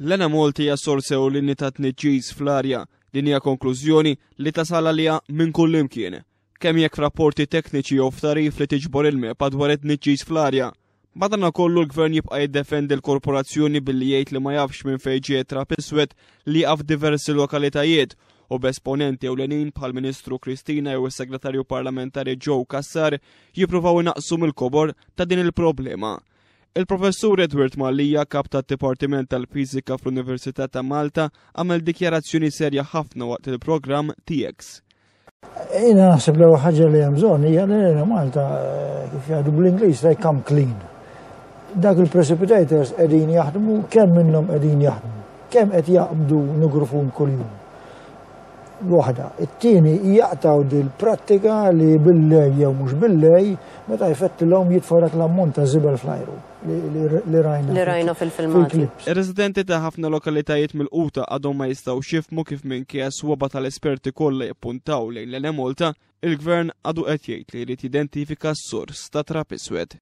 L-Ena Malti hija sors ewlieni ta' tniġġis fl-arja. Din hija konklużjoni li tasal għaliha minn kull imkien. Kemm jekk f'rapporti tekniċi jew f'tarif li tiġbor il-meppa dwar it-tniġġis fl-arja. Madankollu l-Gvern jibqa' jiddefendi l-korporazzjoni billi jgħid li ma jafx minn fejn ġie trap iswed li jaqaf diversi lokalitajiet u b'esponenti ewlenin bħall-Ministru Kristina jew is-Segretarju Parlamentari Joe Cassar jippruvaw inaqsu mill-kobor ta' din il-problema. Il-Professur Edward Mallija, kap tat-Dipartiment tal-Fiżika fl-Università ta' Malta, għamel dikjarazzjoni serja ħafna waqt il-programm TX. Jiena naħseb l ħaġa li hemm bżonn hija li Malta kif jgħidu bl-Ingliż they come clean. Dak il-precipitators qegħdin jaħdmu, kemm minnhom qegħdin jaħdmu, kemm qed jaqbdu mikrofon kuljum. Waħda, it-tieni jaqtaw dil-prattika li billej jew mhux billej meta jfettilhom jitfgħu dak l-ammont ta' żibel fl-ajru li rajna fil-filmati. Ir-residenti ta' ħafna lokalitajiet mill-quta għadhom ma jistgħux jifhmu kif minkejja swaba tal-esperti kollha jippuntaw lejn l-Ena Malta, il-Gvern għadu qed jgħid li jrid jidentifika s-sors ta' trap iswed.